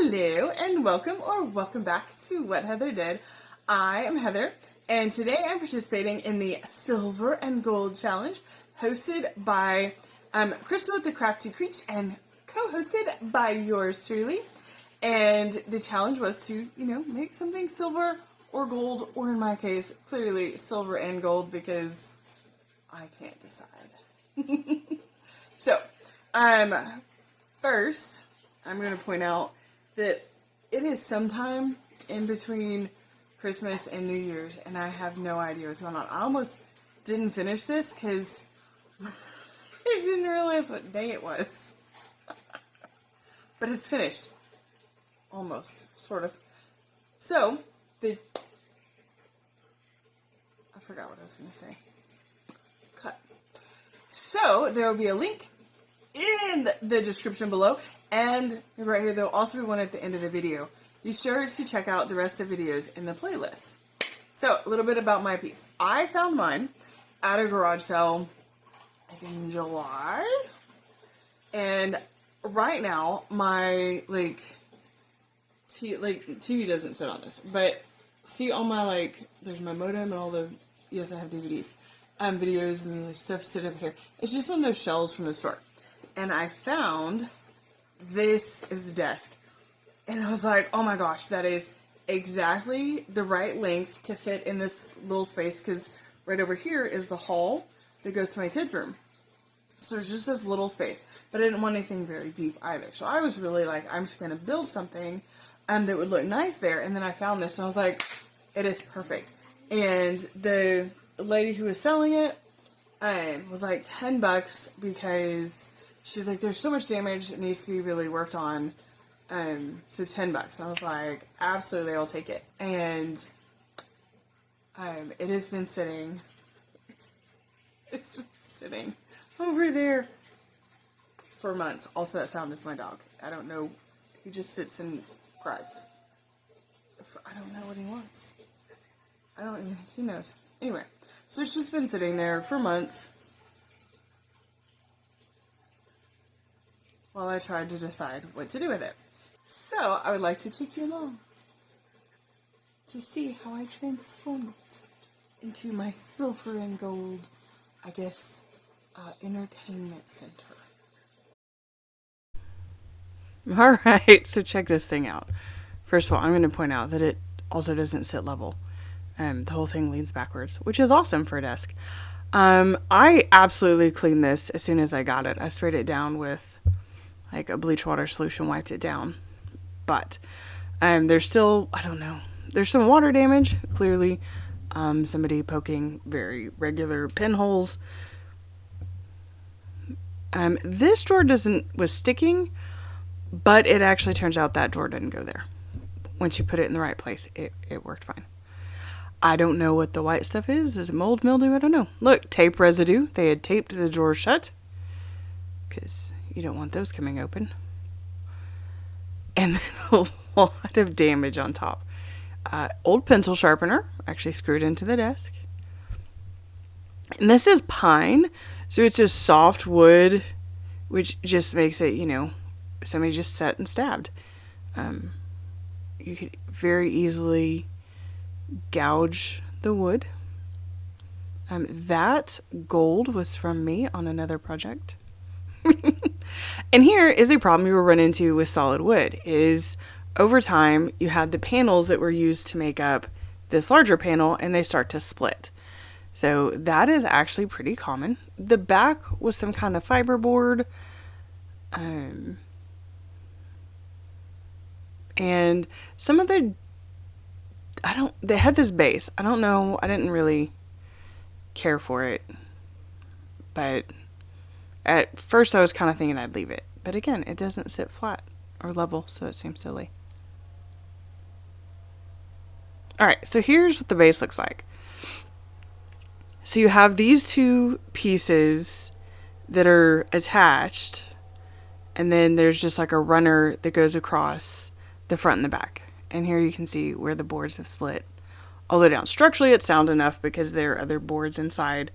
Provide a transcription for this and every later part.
Hello and welcome back to What Heather Did. I am Heather and today I'm participating in the Silver and Gold Challenge hosted by Crystal the Crafty Creech and co-hosted by yours truly. And the challenge was to, make something silver or gold, or in my case, clearly silver and gold because I can't decide. So, first, I'm going to point out that it is sometime in between Christmas and New Year's, and I have no idea what's going on. I almost didn't finish this because I didn't realize what day it was. But it's finished. Almost. Sort of. So, I forgot what I was going to say. Cut. So, there will be a link in the description below, and right here there'll also be one at the end of the video. Be sure to check out the rest of the videos in the playlist. So, a little bit about my piece. I found mine at a garage sale, I think in July, and right now my TV doesn't sit on this, but see all my there's my modem and all the, yes, I have DVDs, videos and stuff sit up here. It's just on those shelves from the store. And I found this, it was a desk, and I was like, oh my gosh, that is exactly the right length to fit in this little space, because right over here is the hall that goes to my kids' room. So there's just this little space, but I didn't want anything very deep either. So I was really like, I'm just going to build something that would look nice there, and then I found this, and I was like, it is perfect. And the lady who was selling it was like $10 because she's like, there's so much damage, it needs to be really worked on. So $10. And I was like, absolutely, I'll take it. And it has been sitting. It's been sitting over there for months. Also, that sound is my dog. I don't know. He just sits and cries. I don't know what he wants. I don't even think he knows. Anyway, so it's just been sitting there for months while I tried to decide what to do with it. So, I would like to take you along to see how I transformed it into my silver and gold, I guess, entertainment center. Alright, so check this thing out. First of all, I'm going to point out that it also doesn't sit level. The whole thing leans backwards, which is awesome for a desk. I absolutely cleaned this as soon as I got it. I sprayed it down with like a bleach water solution, wiped it down. But there's still, I don't know, there's some water damage, clearly. Somebody poking very regular pinholes. This drawer was sticking, but it actually turns out that drawer didn't go there. Once you put it in the right place, it worked fine. I don't know what the white stuff is. Is it mold, mildew? I don't know. Look, tape residue. They had taped the drawer shut because you don't want those coming open. And then a lot of damage on top. Old pencil sharpener actually screwed into the desk. And this is pine, so it's just soft wood, which just makes it, somebody just sat and stabbed. You could very easily gouge the wood. That gold was from me on another project. And here is a problem you will run into with solid wood is over time you had the panels that were used to make up this larger panel and they start to split. So that is actually pretty common. The back was some kind of fiberboard. And some of they had this base. I don't know. I didn't really care for it. But at first I was kind of thinking I'd leave it. But again, it doesn't sit flat or level, so it seems silly. Alright, so here's what the base looks like. So you have these two pieces that are attached, and then there's just like a runner that goes across the front and the back. And here you can see where the boards have split all the way down. Structurally, it's sound enough because there are other boards inside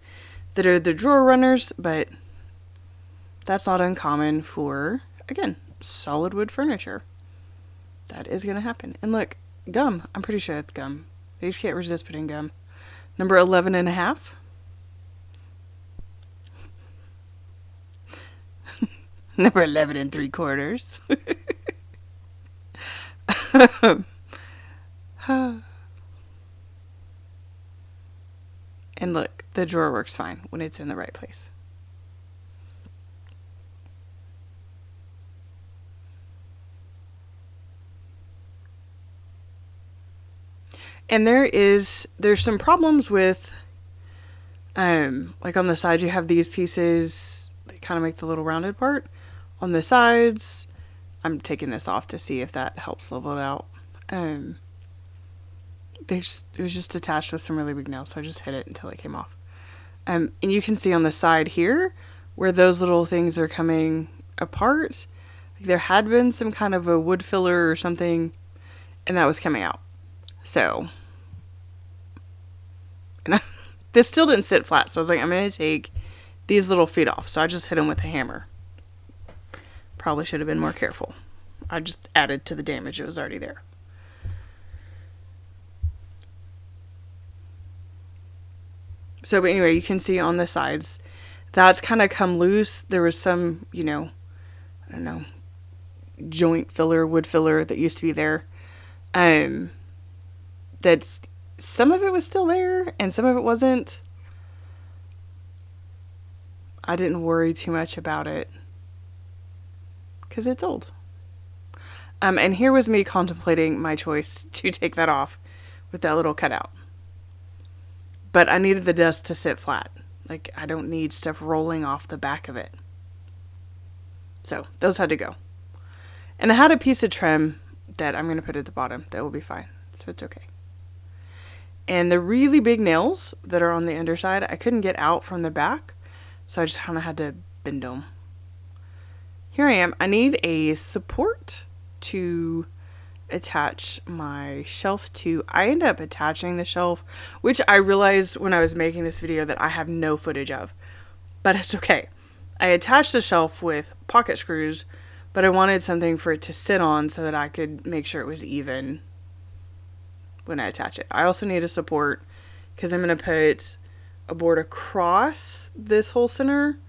that are the drawer runners, but that's not uncommon for, again, solid wood furniture. that is going to happen. And look, gum. I'm pretty sure it's gum. They just can't resist putting gum. Number 11 and a half. Number 11 and 3/4. And look, the drawer works fine when it's in the right place. And there's some problems with, like on the sides you have these pieces that kind of make the little rounded part. On the sides, I'm taking this off to see if that helps level it out. It was just attached with some really big nails, so I just hit it until it came off. And you can see on the side here where those little things are coming apart. There had been some kind of a wood filler or something, and that was coming out. So, and this still didn't sit flat, so I was like, I'm going to take these little feet off. So I just hit them with a hammer. Probably should have been more careful. I just added to the damage that was already there. So, but anyway, you can see on the sides, that's kind of come loose. There was some, I don't know, joint filler, wood filler that used to be there. That's, some of it was still there and some of it wasn't. I didn't worry too much about it because it's old. And here was me contemplating my choice to take that off with that little cutout. But I needed the desk to sit flat. Like, I don't need stuff rolling off the back of it. So, those had to go. And I had a piece of trim that I'm going to put at the bottom. That will be fine. So, it's okay. And the really big nails that are on the underside, I couldn't get out from the back. So, I just kind of had to bend them. Here I am. I need a support to attach my shelf to. I end up attaching the shelf, which I realized when I was making this video that I have no footage of, but it's okay. I attached the shelf with pocket screws, but I wanted something for it to sit on so that I could make sure it was even when I attach it. I also need a support because I'm going to put a board across this whole center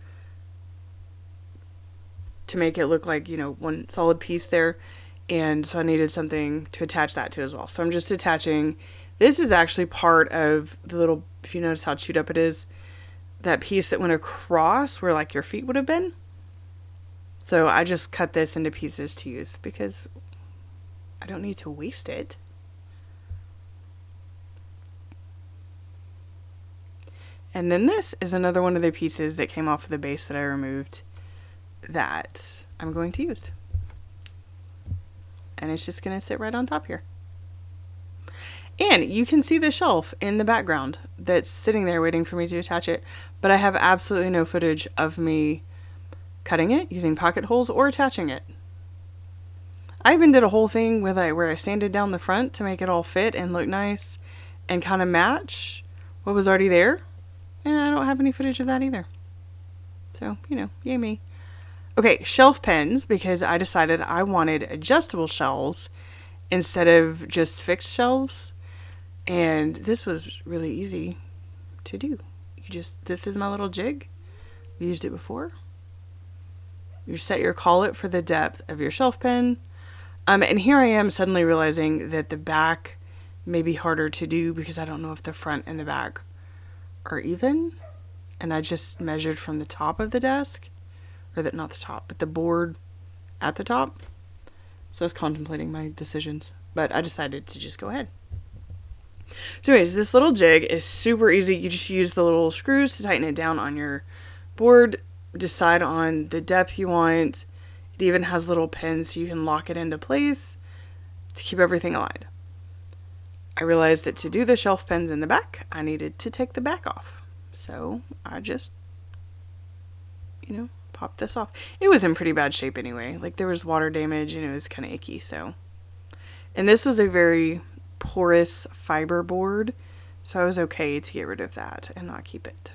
to make it look like, one solid piece there. And so I needed something to attach that to as well. So I'm just attaching. This is actually part of the little, if you notice how chewed up it is, that piece that went across where like your feet would have been. So I just cut this into pieces to use because I don't need to waste it. And then this is another one of the pieces that came off of the base that I removed that I'm going to use. And it's just going to sit right on top here. And you can see the shelf in the background that's sitting there waiting for me to attach it. But I have absolutely no footage of me cutting it, using pocket holes, or attaching it. I even did a whole thing with where I sanded down the front to make it all fit and look nice and kind of match what was already there. And I don't have any footage of that either. So, yay me. Okay, shelf pens, because I decided I wanted adjustable shelves instead of just fixed shelves. And this was really easy to do. This is my little jig. We used it before. You set your collet for the depth of your shelf pen. And here I am suddenly realizing that the back may be harder to do because I don't know if the front and the back are even. And I just measured from the top of the desk. Or not the top, but the board at the top. So I was contemplating my decisions, but I decided to just go ahead. So anyways, this little jig is super easy. You just use the little screws to tighten it down on your board. Decide on the depth you want. It even has little pins so you can lock it into place to keep everything aligned. I realized that to do the shelf pins in the back, I needed to take the back off. So I just, pop this off. It was in pretty bad shape anyway. Like there was water damage and it was kind of icky. So, and this was a very porous fiber board. So I was okay to get rid of that and not keep it.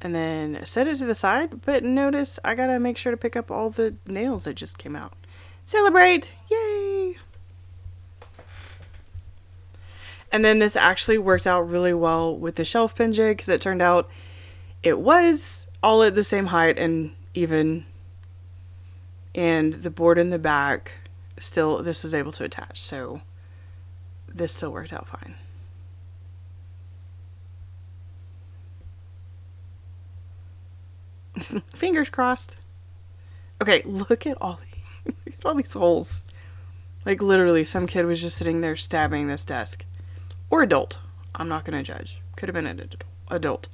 and then set it to the side. But notice I gotta make sure to pick up all the nails that just came out. Celebrate! Yay! And then this actually worked out really well with the shelf pin jig, because it turned out it was all at the same height and even, and the board in the back still, this was able to attach, so this still worked out fine. Fingers crossed. Okay, look at all these holes. Like literally some kid was just sitting there stabbing this desk. Or adult. I'm not going to judge. Could have been an adult.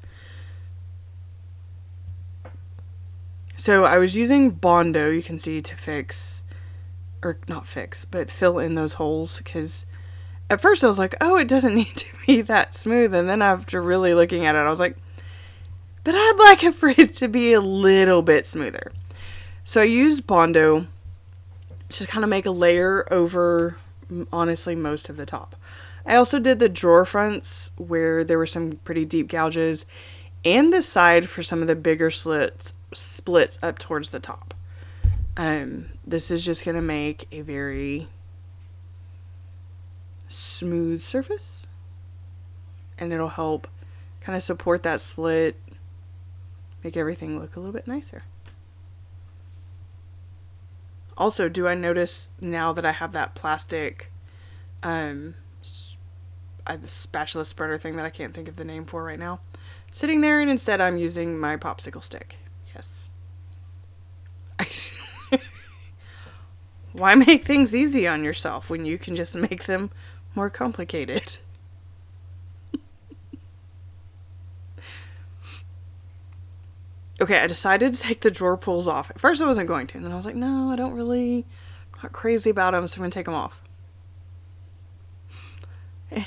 So I was using Bondo, you can see, to fix, or not fix, but fill in those holes. Because at first I was like, oh, it doesn't need to be that smooth. And then after really looking at it, I was like, but I'd like it for it to be a little bit smoother. So I used Bondo to kind of make a layer over, honestly, most of the top. I also did the drawer fronts where there were some pretty deep gouges, and the side for some of the bigger splits up towards the top. This is just going to make a very smooth surface, and it'll help kind of support that split, make everything look a little bit nicer. Also, do I notice now that I have that plastic spatula spreader thing that I can't think of the name for right now sitting there, and instead I'm using my popsicle stick. Yes. Why make things easy on yourself when you can just make them more complicated? Okay, I decided to take the drawer pulls off. At first I wasn't going to, and then I was like, no, I'm not crazy about them, so I'm going to take them off. And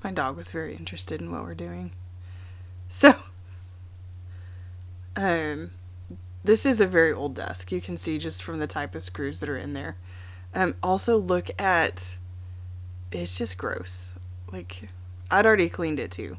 my dog was very interested in what we're doing. So, this is a very old desk. You can see just from the type of screws that are in there. Also look at, it's just gross. Like, I'd already cleaned it too.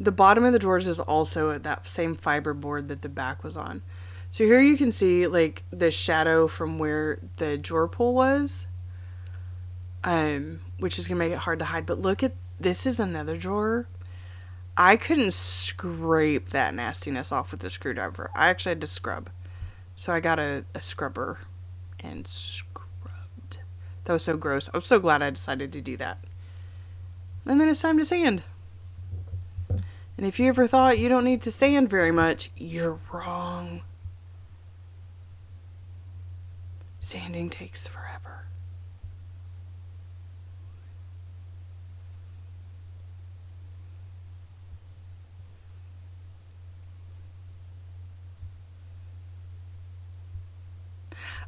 The bottom of the drawers is also that same fiber board that the back was on. So here you can see like the shadow from where the drawer pull was, which is gonna make it hard to hide. But look at, this is another drawer. I couldn't scrape that nastiness off with the screwdriver. I actually had to scrub. So I got a scrubber and scrubbed. That was so gross. I'm so glad I decided to do that. And then it's time to sand. And if you ever thought you don't need to sand very much, you're wrong. Sanding takes forever.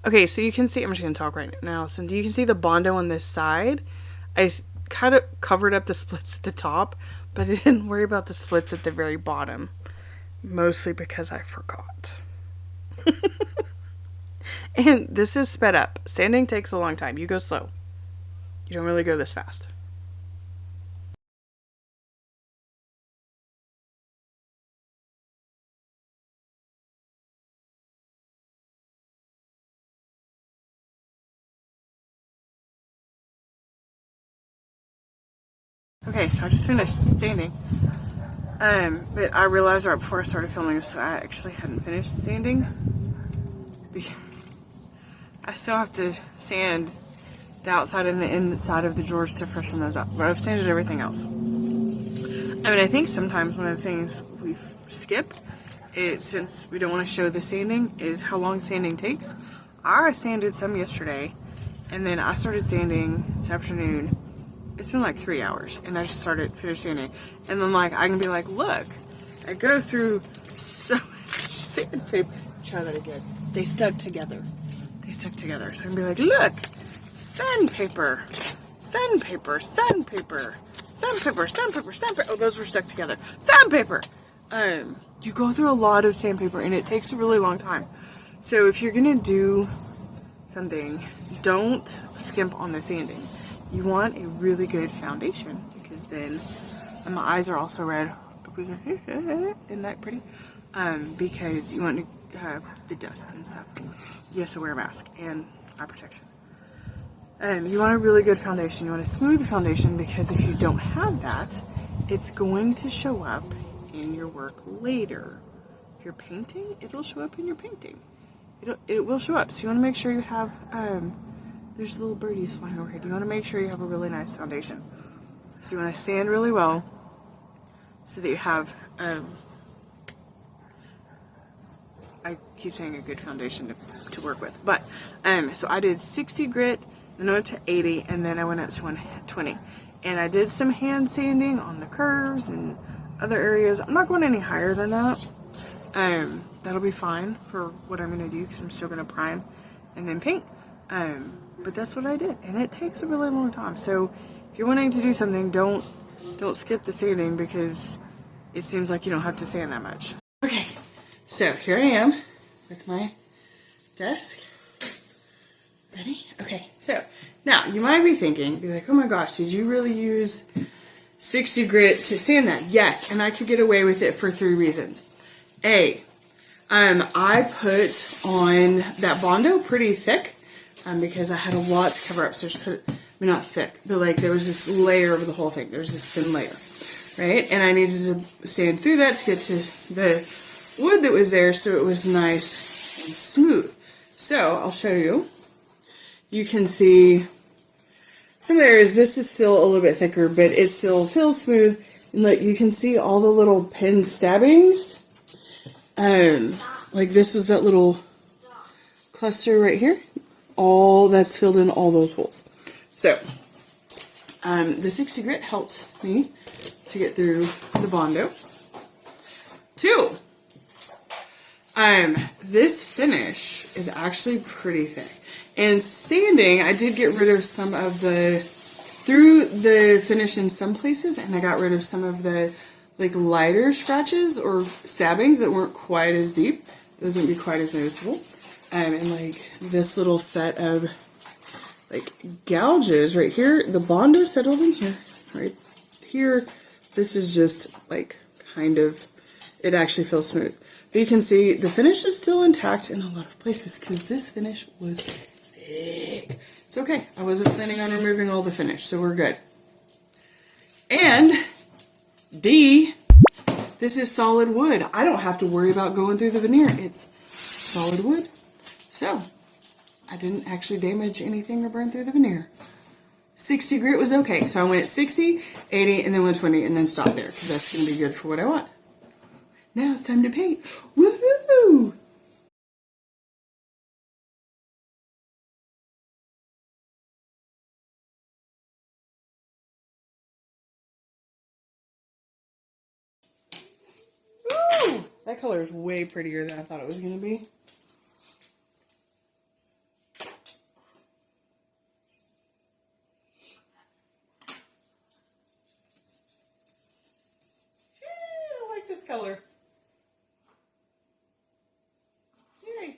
Okay, so you can see, I'm just going to talk right now. So you can see the Bondo on this side. I kind of covered up the splits at the top, but I didn't worry about the splits at the very bottom. Mostly because I forgot. And this is sped up. Sanding takes a long time. You go slow. You don't really go this fast. Okay, so I just finished sanding. But I realized right before I started filming this, I actually hadn't finished sanding. I still have to sand the outside and the inside of the drawers to freshen those up. But I've sanded everything else. I mean, I think sometimes one of the things we skip, since we don't want to show the sanding, is how long sanding takes. I sanded some yesterday, and then I started sanding this afternoon. It's been like 3 hours, and I just finished sanding. And then like, I can be like, look, I go through so much sandpaper. Try that again. They stuck together. So I can be like, look, sandpaper, sandpaper, sandpaper, sandpaper, sandpaper, sandpaper. Oh, those were stuck together. Sandpaper. You go through a lot of sandpaper, and it takes a really long time. So if you're gonna do something, don't skimp on the sanding. You want a really good foundation, because then, and my eyes are also red. Isn't that pretty? Because you want to have the dust and stuff. Yes, I wear a mask and eye protection. You want a really good foundation. You want a smooth foundation, because if you don't have that, it's going to show up in your work later. If you're painting, it'll show up in your painting. It will show up. So you want to make sure you have, there's little birdies flying over here. You want to make sure you have a really nice foundation. So you want to sand really well so that you have, I keep saying a good foundation to work with. But, so I did 60 grit, then I went to 80, and then I went up to 120. And I did some hand sanding on the curves and other areas. I'm not going any higher than that. That'll be fine for what I'm going to do, because I'm still going to prime and then paint. But that's what I did, and it takes a really long time. So if you're wanting to do something, don't skip the sanding, because it seems like you don't have to sand that much. Okay, so here I am with my desk. Ready? Okay, so now you might be thinking, be like, oh my gosh, did you really use 60 grit to sand that? Yes, and I could get away with it for 3 reasons. A, I put on that Bondo pretty thick, because I had a lot to cover up. So just put, I mean, not thick, but like there was this layer over the whole thing. There was this thin layer, right? And I needed to sand through that to get to the wood that was there, so it was nice and smooth. So I'll show you. You can see some areas. This is still a little bit thicker, but it still feels smooth. And look, you can see all the little pin stabbings. Like this was that little cluster right here. All that's filled in all those holes. So, the 60 grit helps me to get through the Bondo. 2, this finish is actually pretty thick. And sanding, I did get rid of some of through the finish in some places, and I got rid of some of the like lighter scratches or stabbings that weren't quite as deep. Those wouldn't be quite as noticeable. And like this little set of like gouges right here, the Bondo settled in here, right here. This is just like kind of, it actually feels smooth. But you can see the finish is still intact in a lot of places, because this finish was thick. It's okay. I wasn't planning on removing all the finish, so we're good. And D, this is solid wood. I don't have to worry about going through the veneer. It's solid wood. So, I didn't actually damage anything or burn through the veneer. 60 grit was okay. So I went 60, 80, and then 120, and then stopped there, because that's going to be good for what I want. Now it's time to paint. Woohoo! Woo! That color is way prettier than I thought it was going to be. I like this color. Yay.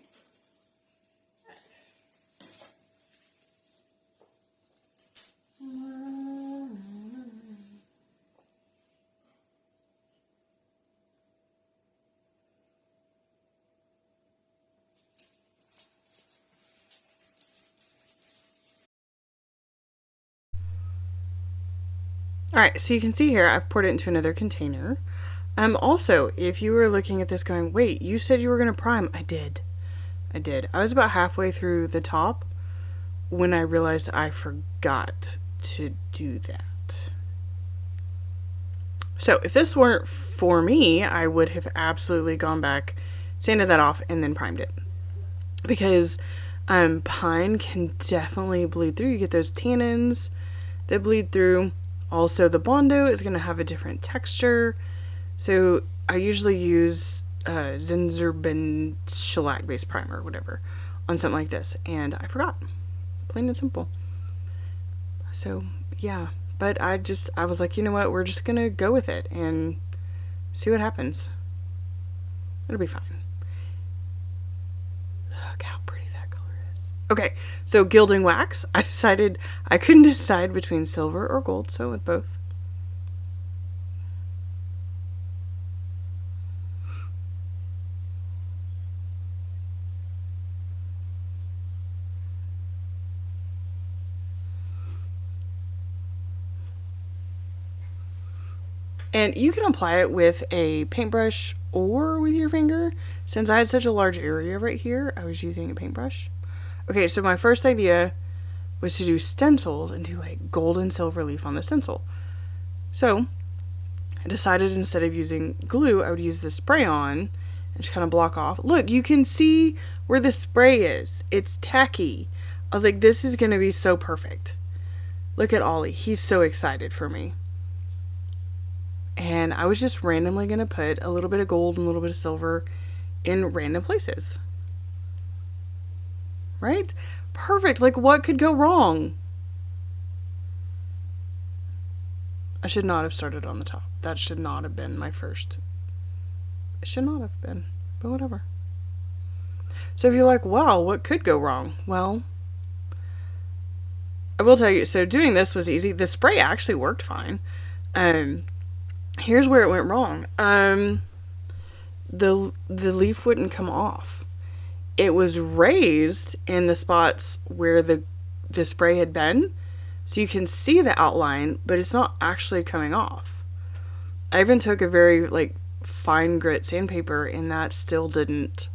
Alright, so you can see here I've poured it into another container. Also, if you were looking at this going, wait, you said you were going to prime. I did. I was about halfway through the top when I realized I forgot to do that. So if this weren't for me, I would have absolutely gone back, sanded that off, and then primed it. Because pine can definitely bleed through. You get those tannins that bleed through. Also, the Bondo is going to have a different texture. So I usually use Zinzerben shellac-based primer or whatever on something like this. And I forgot. Plain and simple. So, yeah. But I was like, you know what? We're just going to go with it and see what happens. It'll be fine. Look how pretty that color is. Okay, so Gilding Wax. I decided I couldn't decide between silver or gold, so with both. And you can apply it with a paintbrush or with your finger. Since I had such a large area right here, I was using a paintbrush. Okay, so my first idea was to do stencils and do like gold and silver leaf on the stencil. So I decided instead of using glue, I would use the spray on and just kind of block off. Look, you can see where the spray is. It's tacky. I was like, this is going to be so perfect. Look at Ollie. He's so excited for me. And I was just randomly going to put a little bit of gold and a little bit of silver in random places. Right? Perfect. Like, what could go wrong? I should not have started on the top. That should not have been my first. It should not have been, but whatever. So if you're like, wow, what could go wrong? Well, I will tell you, so doing this was easy. The spray actually worked fine. Here's where it went wrong. The leaf wouldn't come off. It was raised in the spots where the spray had been, so you can see the outline, but it's not actually coming off. I even took a very like fine grit sandpaper, and that still didn't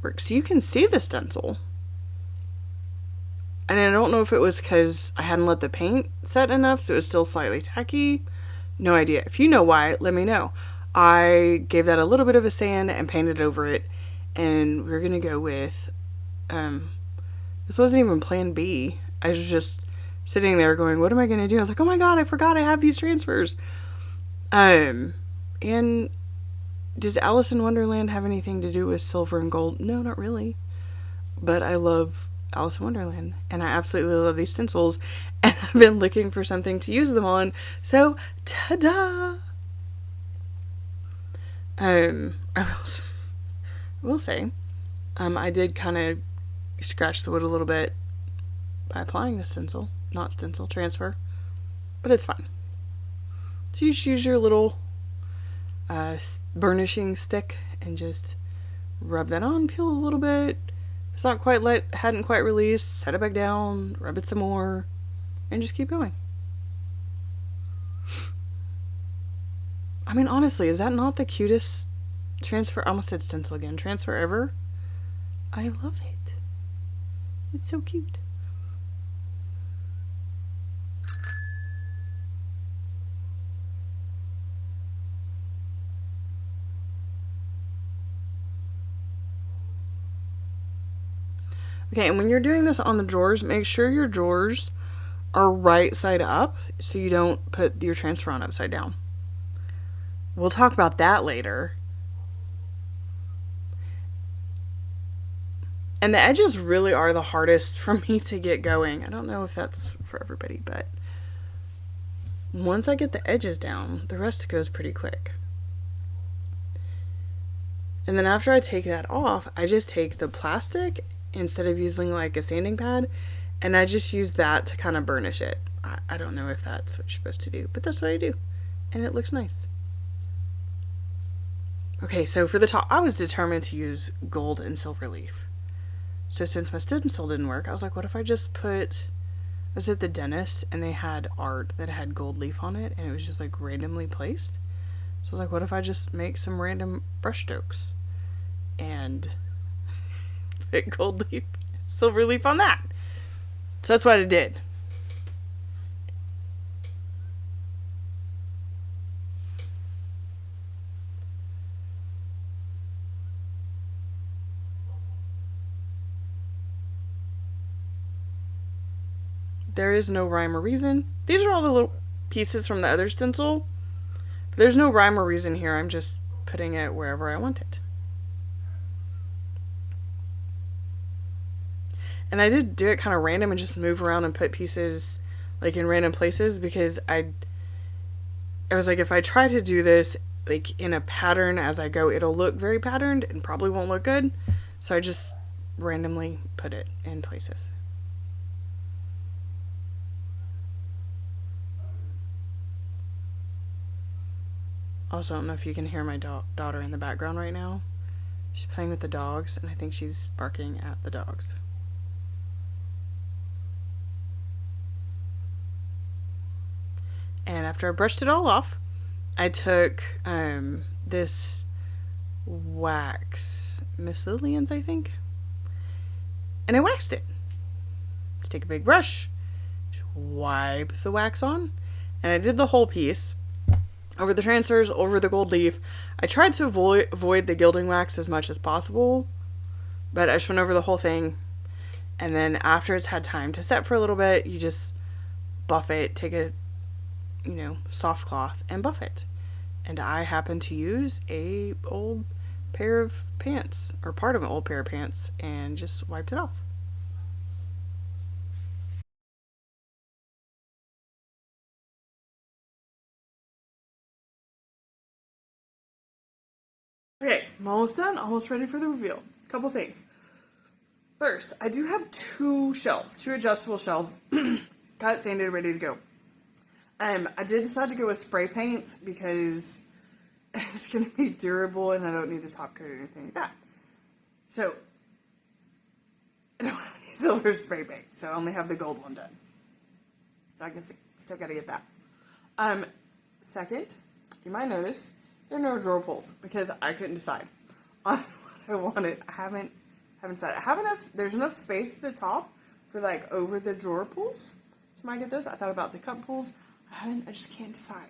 work. So you can see the stencil. And I don't know if it was because I hadn't let the paint set enough, so it was still slightly tacky. No idea. If you know why, let me know. I gave that a little bit of a sand and painted over it, and we're gonna go with this wasn't even plan B. I was just sitting there going, what am I gonna do? I was like, oh my god, I forgot I have these transfers. And does Alice in Wonderland have anything to do with silver and gold? No, not really. But I love Alice in Wonderland, and I absolutely love these stencils, and I've been looking for something to use them on, so ta-da! I will say, I did kind of scratch the wood a little bit by applying the stencil, not stencil, transfer, but it's fine. So you just use your little burnishing stick and just rub that on, peel a little bit. It's not quite hadn't quite released, set it back down, rub it some more, and just keep going. I mean, honestly, is that not the cutest transfer? I almost said stencil again. Transfer ever? I love it. It's so cute. Okay, and when you're doing this on the drawers, make sure your drawers are right side up so you don't put your transfer on upside down. We'll talk about that later. And the edges really are the hardest for me to get going. I don't know if that's for everybody, but once I get the edges down, the rest goes pretty quick. And then after I take that off, I just take the plastic instead of using like a sanding pad, and I just use that to kind of burnish it. I don't know if that's what you're supposed to do, but that's what I do, and it looks nice. Okay, so for the top, I was determined to use gold and silver leaf. So since my stencil didn't work, I was like, what if I just put, I was at the dentist and they had art that had gold leaf on it, and it was just like randomly placed. So I was like, what if I just make some random brush strokes and put gold leaf, silver leaf on that? So that's what I did. There is no rhyme or reason. These are all the little pieces from the other stencil. There's no rhyme or reason here. I'm just putting it wherever I want it. And I did do it kind of random and just move around and put pieces like in random places, because I was like, if I try to do this like in a pattern as I go, it'll look very patterned and probably won't look good. So I just randomly put it in places. Also, I don't know if you can hear my daughter in the background right now. She's playing with the dogs, and I think she's barking at the dogs. And after I brushed it all off, I took this wax, Miss Lillian's, I think, and I waxed it. Just take a big brush, wipe the wax on, and I did the whole piece over the transfers, over the gold leaf. I tried to avoid the gilding wax as much as possible, but I just went over the whole thing. And then after it's had time to set for a little bit, you just buff it, take a, soft cloth and buff it. And I happen to use a old pair of pants, or part of an old pair of pants, and just wiped it off. Okay, I'm almost done, almost ready for the reveal. Couple things. First, I do have two adjustable shelves. Got it sanded, ready to go. I did decide to go with spray paint because it's going to be durable and I don't need to top coat or anything like that. So, I don't have any silver spray paint, so I only have the gold one done. So I can still got to get that. Second, you might notice there are no drawer pulls because I couldn't decide on what I wanted. I haven't decided. There's enough space at the top for like over the drawer pulls. So I might get those. I thought about the cup pulls. I just can't decide.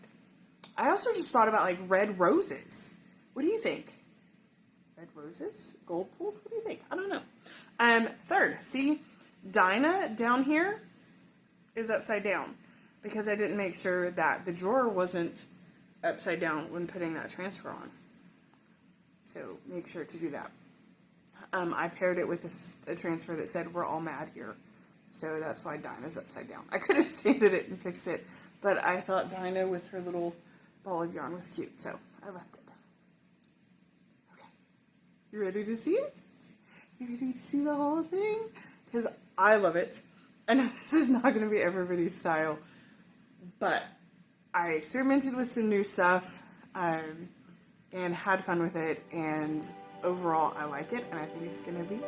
I also just thought about like red roses. What do you think? Red roses? Gold pulls? What do you think? I don't know. Third, see, Dinah down here is upside down because I didn't make sure that the drawer wasn't upside down when putting that transfer on. So make sure to do that. I paired it with a transfer that said we're all mad here. So that's why Dinah's upside down. I could have sanded it and fixed it, but I thought Dinah with her little ball of yarn was cute, so I left it. Okay. You ready to see it? You ready to see the whole thing? Because I love it. I know this is not going to be everybody's style, but I experimented with some new stuff and had fun with it, and overall I like it, and I think it's going to be